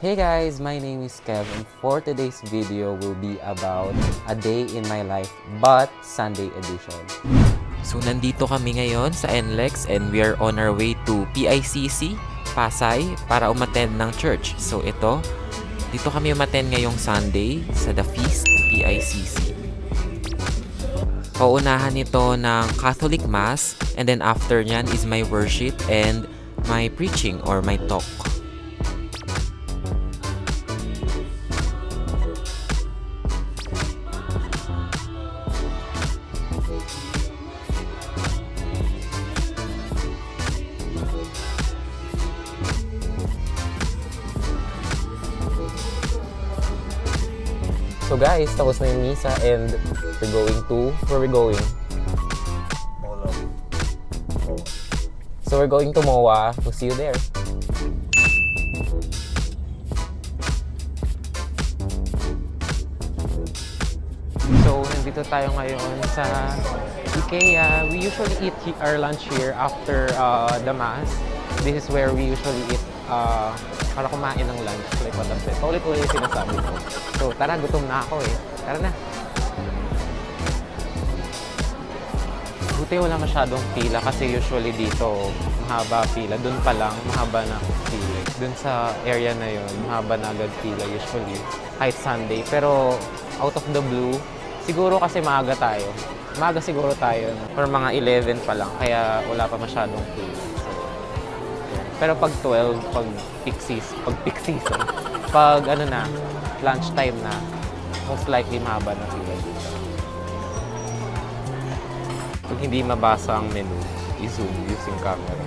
Hey guys, my name is Kev and for today's video will be about a day in my life but Sunday edition. So nandito kami ngayon sa NLEX and we are on our way to PICC, Pasay para umattend ng church. So dito kami umattend ngayong Sunday sa The Feast PICC. Paunahan nito ng Catholic Mass and then after nyan is my worship and my preaching or my talk. So guys, tapos na yung misa and we're going to, where are we going? So we're going to MOA. We'll see you there. So nandito tayo ngayon sa IKEA. We usually eat our lunch here after the Mass. This is where we usually eat para kumain ng lunch. Like what I'm saying. Paulit-ulit yung sinasabi ko. So tara, gutom na ako eh. Tara na. Buti wala masyadong pila kasi usually dito mahaba pila. Doon pa lang mahaba na pila. Doon sa area na yun, mahaba na agad pila usually. Kahit Sunday. Pero out of the blue, siguro kasi maaga tayo. Maaga siguro tayo. Or mga 11 pa lang. Kaya wala pa masyadong pila. Pero pag 12, pag peak season, pag ano na, lunchtime na, most likely mahaba na pila dito. Pag hindi mabasa ang menu, i-zoom using camera.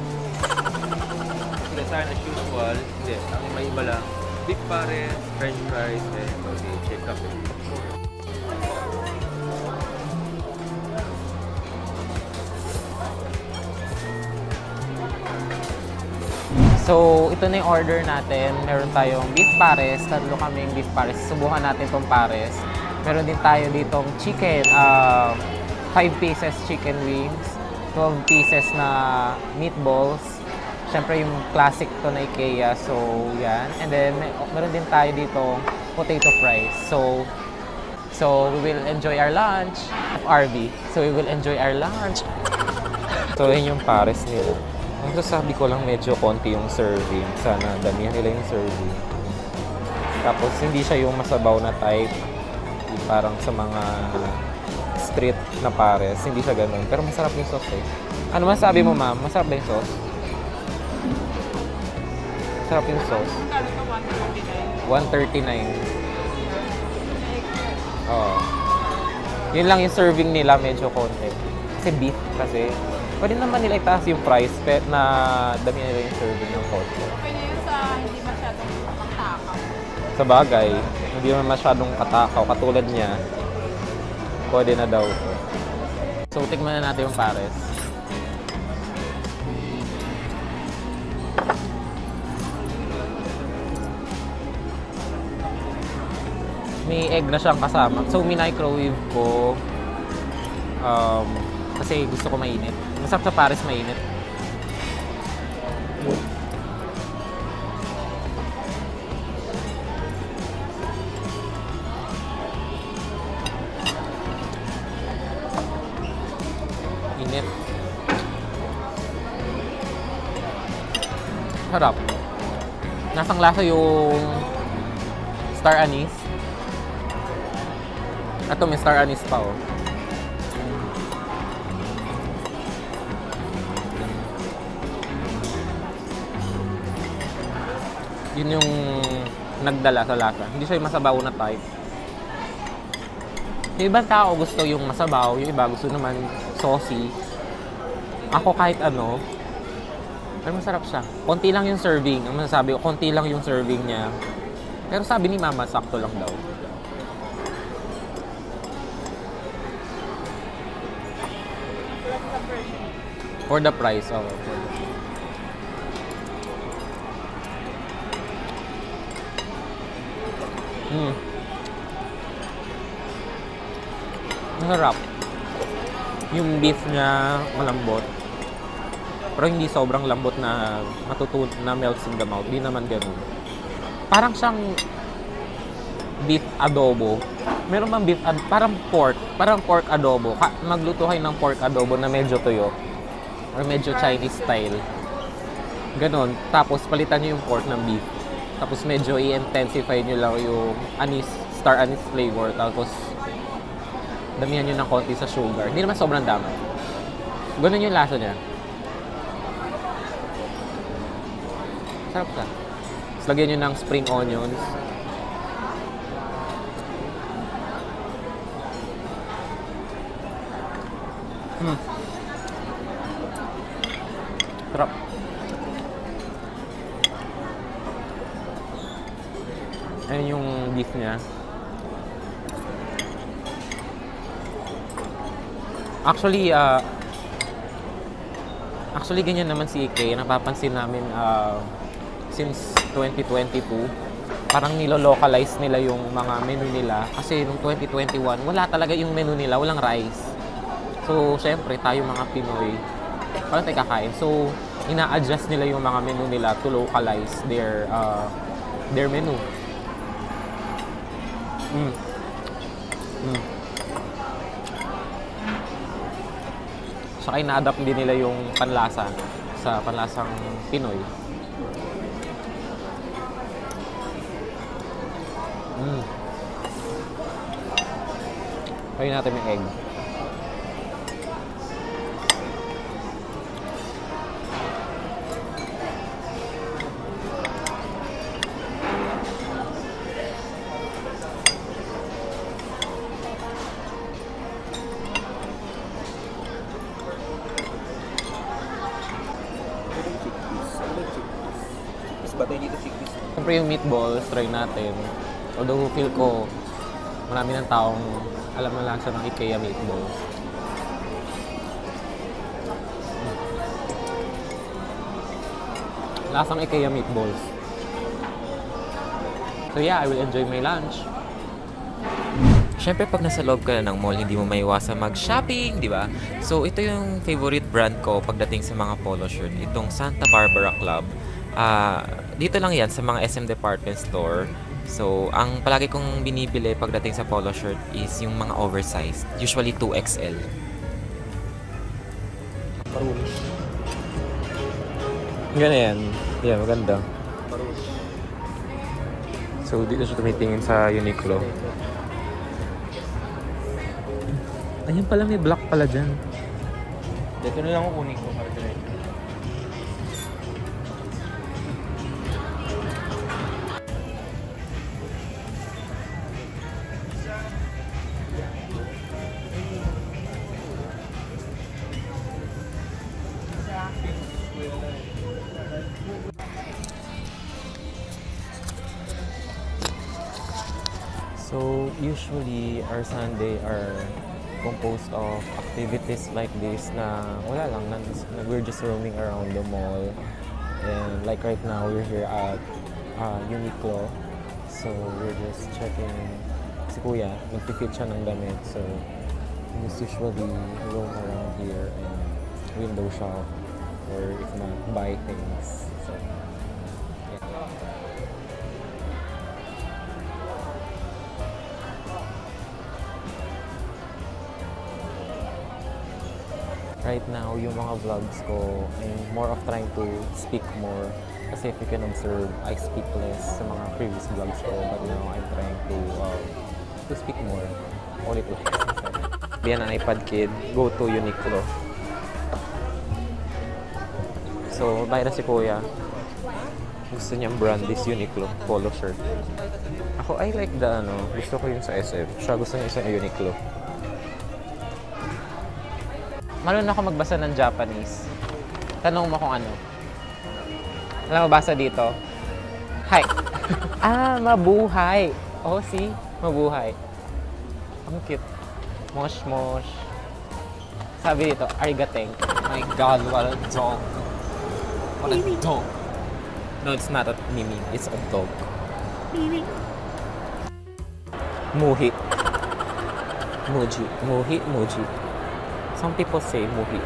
Design as usual, hindi. Ang may iba lang, beef pares, french fries, and chicken cafe. So, ito na yung order natin. Meron tayong beef pares. Tatlo kaming beef pares. Subukan natin itong pares. Meron din tayo ditong chicken. 5 pieces chicken wings. 12 pieces na meatballs. Siyempre yung classic to na IKEA. So, yan. And then, meron din tayo ditong potato fries. So we will enjoy our lunch at RV. So, we will enjoy our lunch. So yun yung pares nila. Ang sasabi ko lang medyo konti yung serving. Sana damihan nila yung serving. Tapos hindi siya yung masabaw na type. Yung parang sa mga street na pares. Hindi siya ganun. Pero masarap yung sauce eh. Ano masabi mo ma'am? Masarap ba yung sauce? Masarap yung sauce. 139. Oo. Yun lang yung serving nila medyo konti. Kasi beef kasi. Pwede naman nila itaas yung price na dami nila yung serving ng konti. Pwede yun sa hindi masyadong matakaw. Sa bagay, hindi naman masyadong katakaw. Katulad niya, pwede na daw. So, tignan na natin yung pares. May egg na siyang kasama. So, minicrowave ko. Kasi gusto ko mainit. Masarap sa pares mainit. Init. Sarap. Nasang lasa yung star anise. Ito may star anise pa oh. Yun yung nagdala sa lasa. Hindi siya yung masabaw na type. Yung ibang tao gusto yung masabaw, yung iba gusto naman saucy. Ako kahit ano, pero masarap siya. Konti lang yung serving. Ang masasabi ko, konti lang yung serving niya. Pero sabi ni Mama, sakto lang daw. For the price, oh. Masarap. Yung beef niya malambot. Pero hindi sobrang lambot na na melts in the mouth. Di naman ganun. Parang siyang beef adobo. Meron bang parang pork adobo. Magluto kayo ng pork adobo na medyo tuyo or medyo Chinese style. Ganon. Tapos palitan nyo yung pork ng beef. Tapos medyo i-intensify nyo lang yung star anise flavor. Tapos damihan nyo ng konti sa sugar. Hindi naman sobrang dami. Ganon yung lasa niya. Sarap ka. Tapos lagyan nyo ng spring onions. Sarap. Ayan yung beef niya. Actually ganyan naman si Ikea. Napapansin namin since 2022. Parang nilo-localize nila yung mga menu nila. Kasi nung 2021, wala talaga yung menu nila. Walang rice. So, syempre, tayo mga Pinoy, paano tayo kakain? So, ina-adjust nila yung mga menu nila to localize their menu. Saka ina-adapt din nila yung panlasa sa panlasang Pinoy. Kain natin yung egg. Siyempre yung meatballs, try natin. Although feel ko, marami ng taong alam na lang sa ng Ikea meatballs. Lasang Ikea meatballs. So yeah, I will enjoy my lunch. Siyempre, pag nasa loob ka na ng mall, hindi mo maiwasan mag-shopping, di ba? So, ito yung favorite brand ko pagdating sa mga polo shirt. Itong Santa Barbara Club. Dito lang yan sa mga SM department store. So, ang palagi kong binibili pagdating sa polo shirt is yung mga oversized. Usually 2XL. Ganda yan. Yeah, maganda. So, dito siya tumitingin sa Uniqlo. Ayun pala, may black pala dyan. Dito na lang ako kunin ko para diretso. So, usually, our Sunday are composed of activities like this na wala lang, we're just roaming around the mall. And like right now, we're here at Uniqlo. So, we're just checking si Kuya, nagpifit siya ng damit. So, we just usually roam around here and window shop or if not, buy things. So, yeah. Right now, yung mga vlogs ko, I'm more of trying to speak more. Kasi if you can observe, I speak less sa mga previous vlogs ko. But now, I'm trying to speak more. Ulit. Biyan ang iPad kid, go to Uniqlo. So, bahay na si Kuya. Gusto niyang brand this Uniqlo polo shirt. Ako, I like the gusto ko yung sa SF. Siya gusto niya sa Uniqlo. Marunong ako magbasa ng Japanese. Tanong mo kung ano. Alam mo basa dito? Hi. Mabuhay. Oh, see? Mabuhay. Ang cute. Mosh, mosh. Sabi dito, arigateng. My God, what a dog. What a dog. No, it's not a Mimi. It's a dog. Mimi. Muhi. Muji. Muhi, muji. Some people say muhi.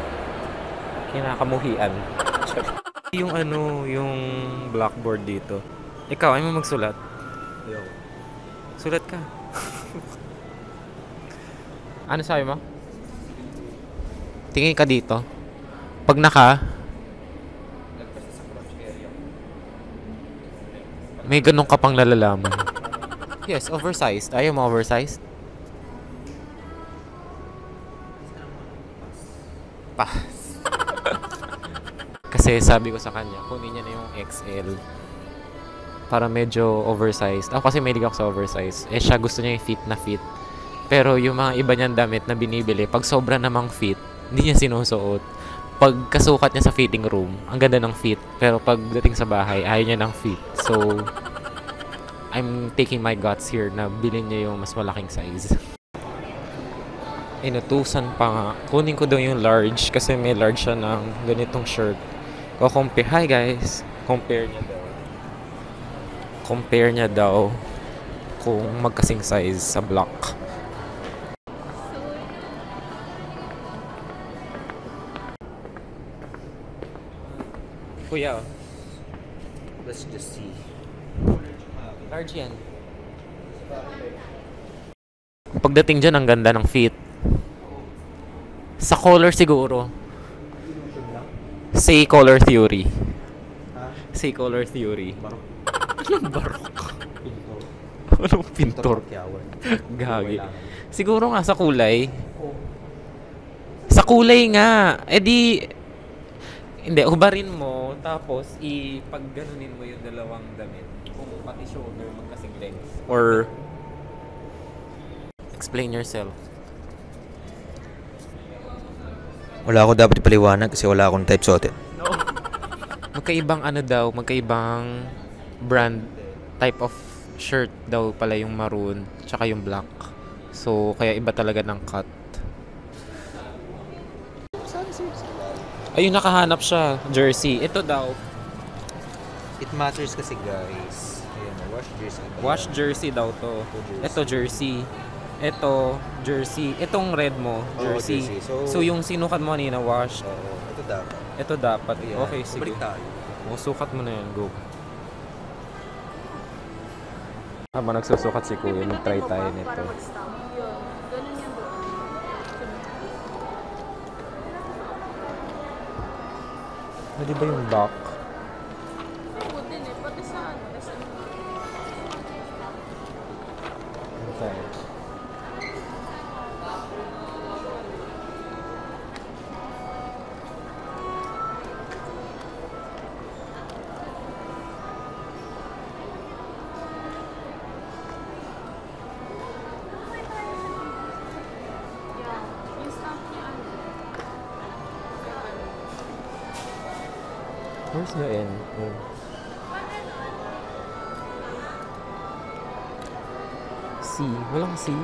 Kinakamuhian. yung blackboard dito. Ikaw, ay mo magsulat? Yo. Sulat ka. Ano sabi mo? Tingin ka dito. Pag may ganun ka pang nalalaman. Yes, oversized. Ayaw mo oversized? Pass. Kasi sabi ko sa kanya, kunin niya na yung XL. Para medyo oversized. Ako kasi mahilig ako sa oversized. Eh siya gusto niya yung fit na fit. Pero yung mga iba niyang damit na binibili, pag sobra namang fit, hindi niya sinusuot. Pag kasukat niya sa fitting room, ang ganda ng fit. Pero pagdating sa bahay, ayaw niya ng fit. So, I'm taking my guts here na bilhin niya yung mas malaking size. Inutusan pa nga. Kunin ko daw yung large kasi may large siya ng ganitong shirt. Compare. Hi guys! Compare niya daw kung magkasing size sa block. Kuya, Let's just see. large yan. Pagdating dyan, ang ganda ng fit. Sa color siguro. Say color theory. Say color theory. Anong barok? Anong pintor? Gagi. Siguro nga sa kulay. Sa kulay nga. Eh di... Hindi, hubarin mo. Tapos, ipag-ganunin mo yung dalawang damit. Kung pati shoulder magkasing length. Or... Explain yourself. Wala ako dapat ipaliwanag kasi wala akong type suotin. Magkaibang ano daw, magkaibang brand type of shirt daw pala yung maroon tsaka yung black. So, kaya iba talaga ng cut. Ayun, nakahanap siya. Jersey. Ito daw. It matters kasi guys. Ayan, wash jersey. Wash jersey daw to. Ito jersey. Ito jersey. Itong red mo, jersey. jersey. So, yung sinukat mo kanina, wash. Oo, ito dapat. Ito dapat. Ayan, Okay, sige. balik tayo. O, sukat mo na yan. Go. Habang nagsusukat si Kuya, mag-try tayo nito. Ganun yan doon. Pwede ba yung back? Oo din eh. Pati sa ano. Okay. Yung stamp niya ano. Where's the N? Oh. C. Walang C.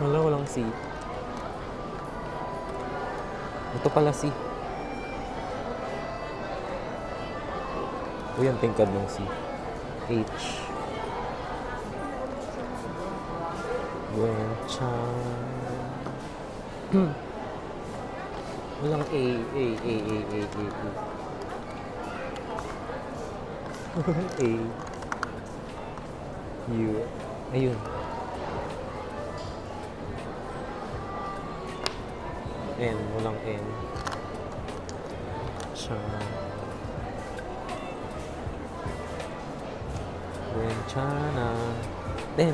Walang C. Ito pala C. Uy, ang tingkad ng C. H. Gwenchan. Walang A. A. U. Ayun. N. Walang N. Cha. Gwenchana. Den.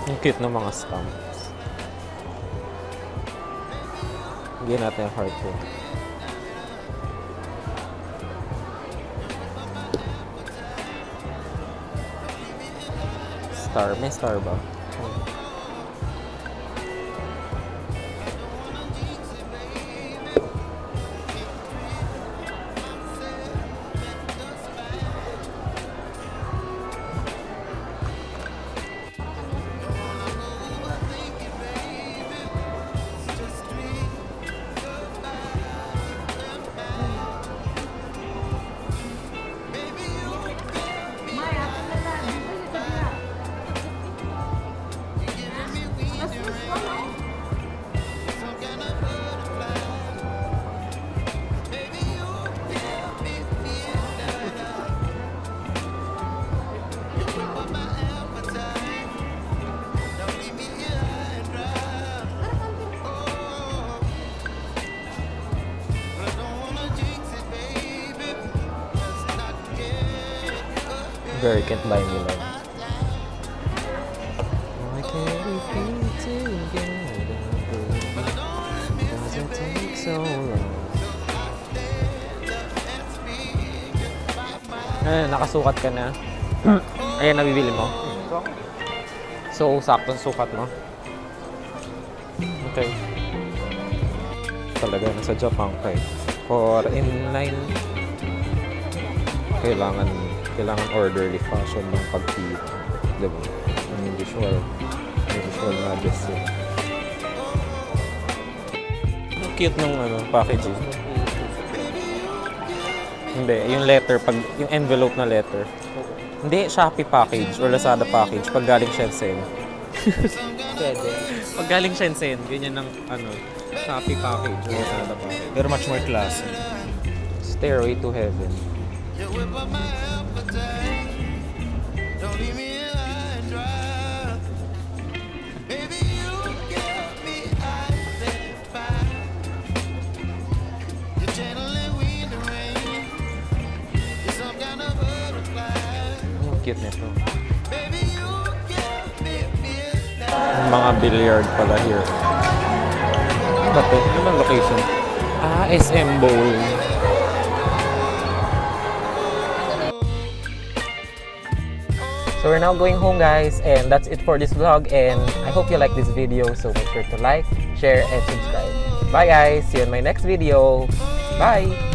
Ang cute ng mga stamps. Bigyan natin yung heart ko. Star. May star ba? Girl, can't buy me love. Why can't we be together? Does it take so long? Nakasukat ka na. Ayan, nabibili mo. So, sakto sa sukat mo. Okay. Talaga, nasa Japan ka eh. For inline, kailangan orderly fashion ng pagpili. Diba? May visual majesty. Ang cute nung packaging. Hindi, yung letter, yung envelope na letter. Hindi, Shopee package or Lazada package pag galing Shenzhen. Pwede. Pag galing Shenzhen, ganyan ng Shopee package or Lazada package. Pero much more classy. Stairway to Heaven. Ang cute nito. Mga billiard pala here. Ano to? Ano bang location? SM Bowl. So we're now going home, guys, and that's it for this vlog, and I hope you like this video, so make sure to like, share, and subscribe. Bye guys, see you in my next video. Bye!